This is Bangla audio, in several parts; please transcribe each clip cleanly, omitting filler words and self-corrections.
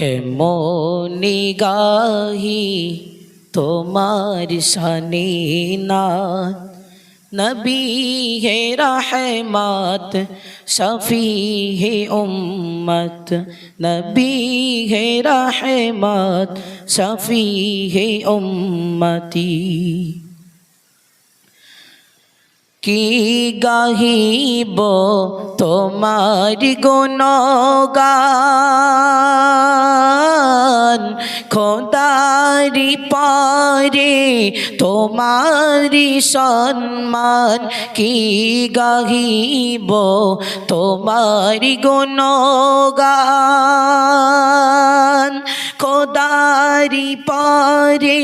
কেমনি গাহি তোমার শানে নাত নবী হে রহমত শফি হে উম্মত নবী হে রহমত শফি হে উম্মতি কি গাহিব তোমার গুণগান খোদারি পারে তোমারি সম্মান কি গাহিব তোমারি গুণগান খোদারি পারে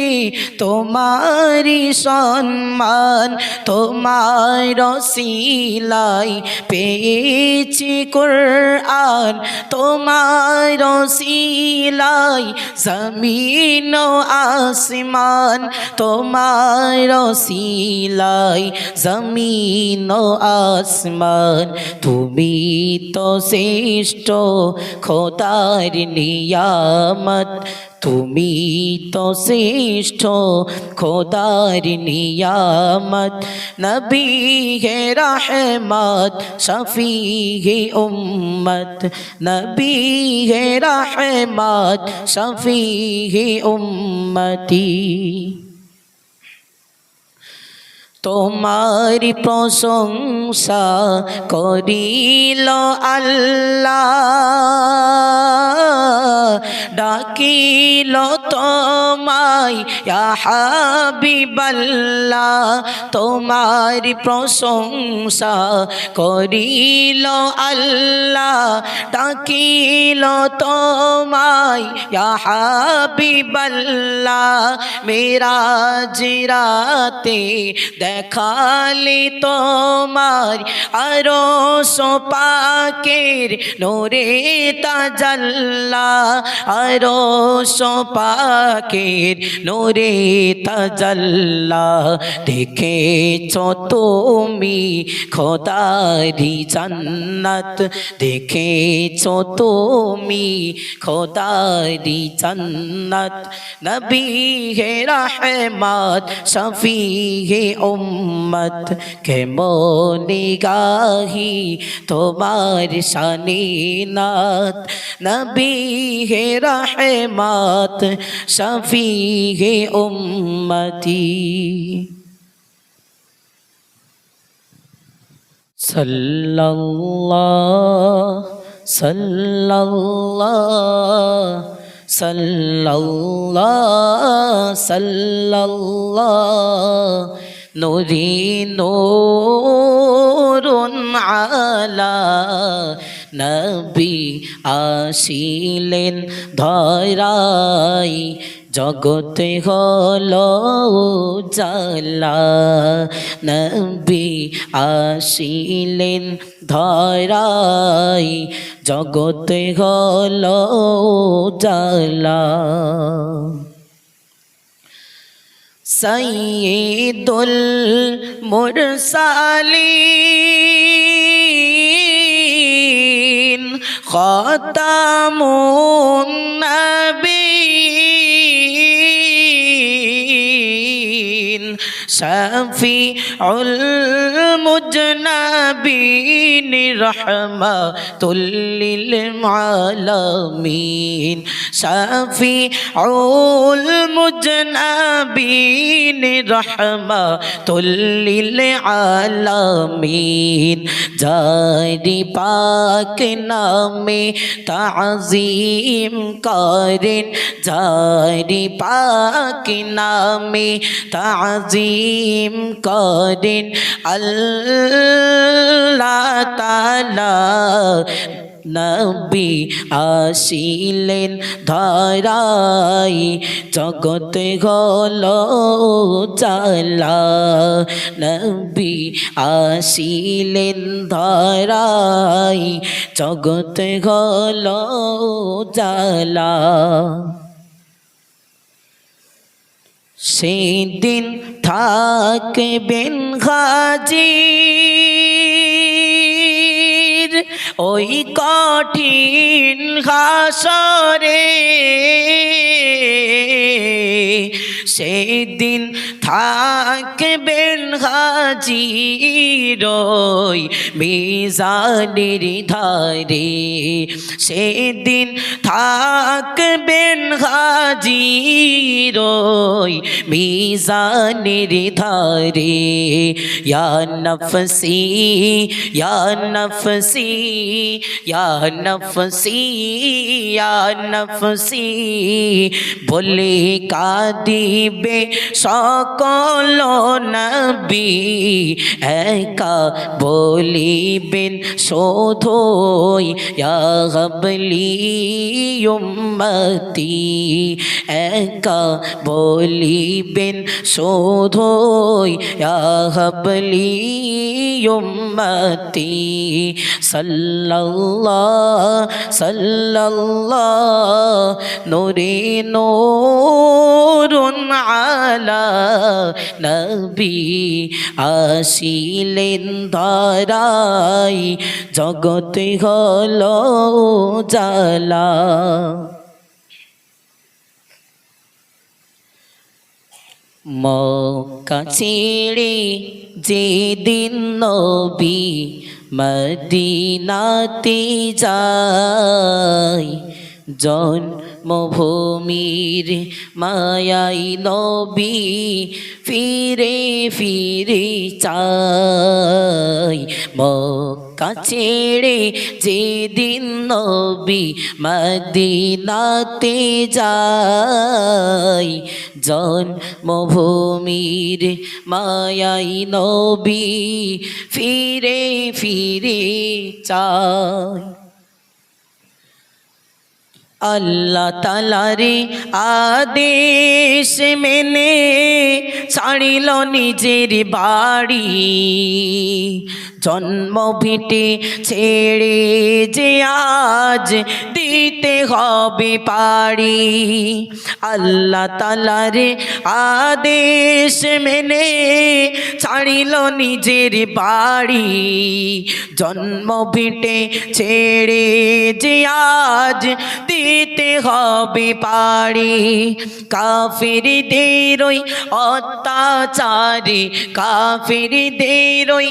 তোমারি সম্মান তোমার রসিলাই পেয়েছি কুরআন তোমার রসিলাই জমিন ও আসমান তোমার রসিলাই জমিন ও আসমান তুমি তো শ্রেষ্ঠ খোদার নিয়ামত তুমি তো শ্রেষ্ঠ খোদার নিয়ামত নবী হে রহমত শফি হে উম্মত নবী হে রহমত শফি হে উম্মতি তোমার প্রশংসা করিল আল্লাহ ডাকিল তোমায় ইয়া হাবিবাল্লাহ তোমার প্রশংসা করিল আল্লাহ ডাকিল তোমায় ইয়া হাবিবাল্লাহ মেরাজ রাতে দেখালে তোমার আরশ পাকের নূরে তাজাল্লা আরশ পাকের নূরে তাজাল্লা দেখেছো তুমি খোদারি জান্নাত দেখেছো তুমি খোদারি জান্নাত নবী হে রহমত শফি হে উম্মত কেমনি গাহি তোমার শানে নাত নবী হে রহমত শফি হে উম্মতি সাল্লাল্লাহু সাল্লাল্লাহু সাল্লাল্লাহু সাল্লাল্লাহু নূরি নূরুন আলা নবী আসিলেন ধরাই জগতে হলো জালা নবী আসিলেন ধরাই জগতে হলো জালা সাইয়্যিদুল মুরসালিন খাতামুন নবিয়্যিন শাফিউল মুজনাবিন রাহমাতুল লিল আলামিন শাফিউল মুজনাবিন রাহমাতুল লিল আলামিন জারি পাক নামে তাজিম করেন জারি পাক নামে তাজিম করেন আল্লাহ তাআলা নবী আসিলেন ধরাই জগতে হলো জালা নবী আসিলেন ধরাই জগতে হলো জালা সেদিন থাকবেন হাজির ওই কঠিন হাসরে সেদিন থাকবেন হাজির ওই মিজানের ধারে, সেদিন থাকবেন হাজির ওই মিজানের ধারে। ইয়া নফসি ইয়া নফসি ইয়া নফসি ইয়া নফসি বলে কাঁদিবে সকল নবী, একা বলিবেন শোধই ইয়া হাবলি উম্মতি, একা বলিবেন শোধই ইয়া হাবলি উম্মতি। সাল্লাল্লাহ সাল্লাল্লাহ নূরে নূরুন আলা নবী, আসিলেন ধরায় জগৎ হলো জালা। মক্কা ছেড়ে যেদিন নবী মদিনাতে যায়, জন্মভূমির মায়াই নবী ফিরে ফিরে চায়। মক্কা ছেড়ে যেদিন নবী মদিনাতে যায়, জন্মভূমির মায়াই নবী ফিরে ফিরে চায়। আল্লাহ তাআলারে আদেশ মেনে ছাড়িল নিজের বাড়ি, জন্ম ভিটে ছেড়ে যে আজ দিতে হবে পাড়ি। আল্লাহ তাআলারে আদেশ মেনে ছাড়িল নিজের বাড়ি, জন্ম ভিটে ছেড়ে যে আজ দিতে হবে পাড়ি। কাফিরদের ওই অত্যাচারে, কাফিরদের ওই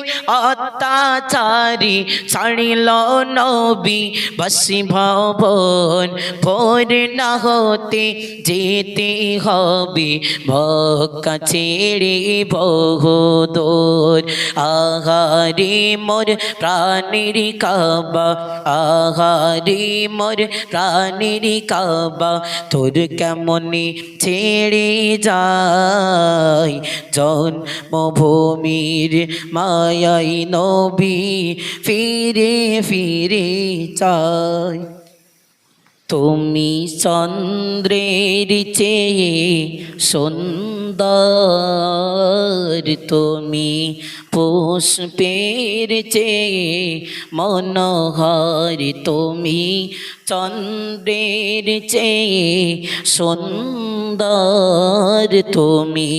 অত্যাচারে ছাড়িল নবী বাসভবন, ভোর না হতে যেতে হবে মক্কা ছেড়ে বহুদূর। আহারে মোর প্রাণের কাবা, আহারে মোর প্রাণের কাবা, তোর কেমনে ছেড়ে যায় জন্মভূমির মায়াই নবী ফিরে ফিরে চায়। তুমি চন্দ্রের চেয়ে সুন্দর, তুমি পুষ্পের চেয়ে মনোহর, তুমি চন্দ্রের চেয়ে সুন্দর, তুমি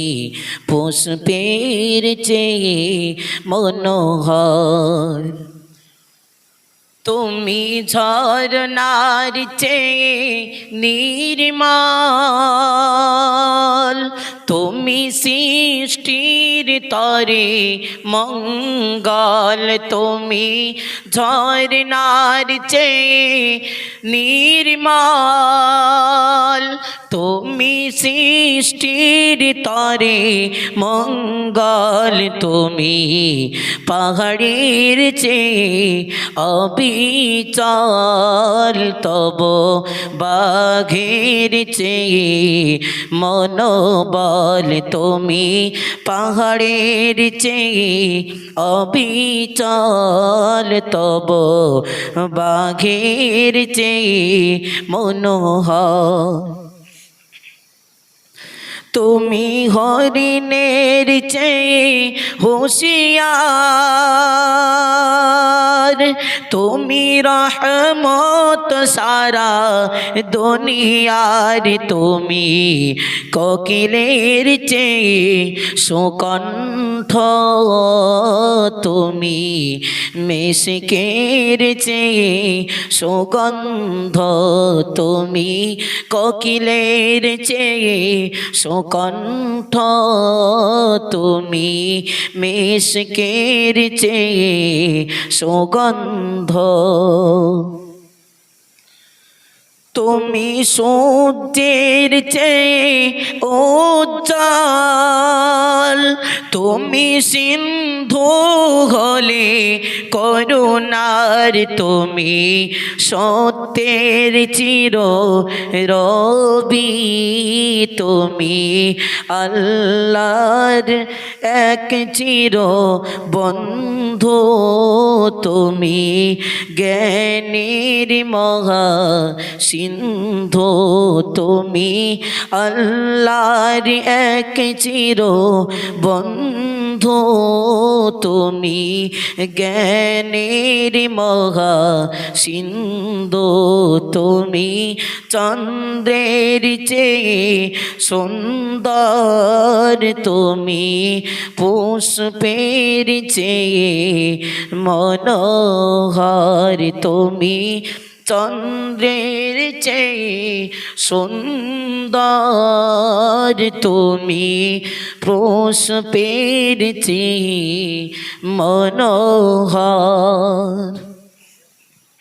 পুষ্পের চেয়ে মনোহর। তুমি ঝরনার চেয়ে নির্মল, তুমি সৃষ্টির তরে মঙ্গল, তুমি ঝরনার চেয়ে নির্মল, তুমি সৃষ্টির তরে মঙ্গল, তুমি পাহাড়ের চেয়ে অবিচল, তব বাঘের চেয়ে মনোবল, তুমি পাহাড়ের চেয়ে অবিচল, তব বাঘের চেয়ে মনোহর। তুমি হরিণের চেয়ে হুঁশিয়ার, তুমি রহমত সারা দুনিয়ার, তুমি কোকিলের চেয়ে সুকণ্ঠ, তুমি মেশকের চেয়ে সুগন্ধ তুমি কোকিলের চেয়ে সুকণ্ঠ তুমি মেশকের চেয়ে সুগন্ধ তুমি সূর্যের চেয়ে উজ্জ্বল তুমি সিন্ধু হলে করুণার তুমি সত্যের চির রবি তুমি আল্লাহর এক চির বন্ধু তুমি জ্ঞানীর মহা সিন্ধু তুমি আল্লাহর এক চির বন্ধু তুমি জ্ঞানীর মহা সিন্ধু তুমি চন্দ্রের চেয়ে সুন্দর তুমি পুষ্পের চেয়ে মনোহর তুমি চন্দ্রের চেয়ে সুন্দর তুমি পুষ্পের চেয়ে মনোহর।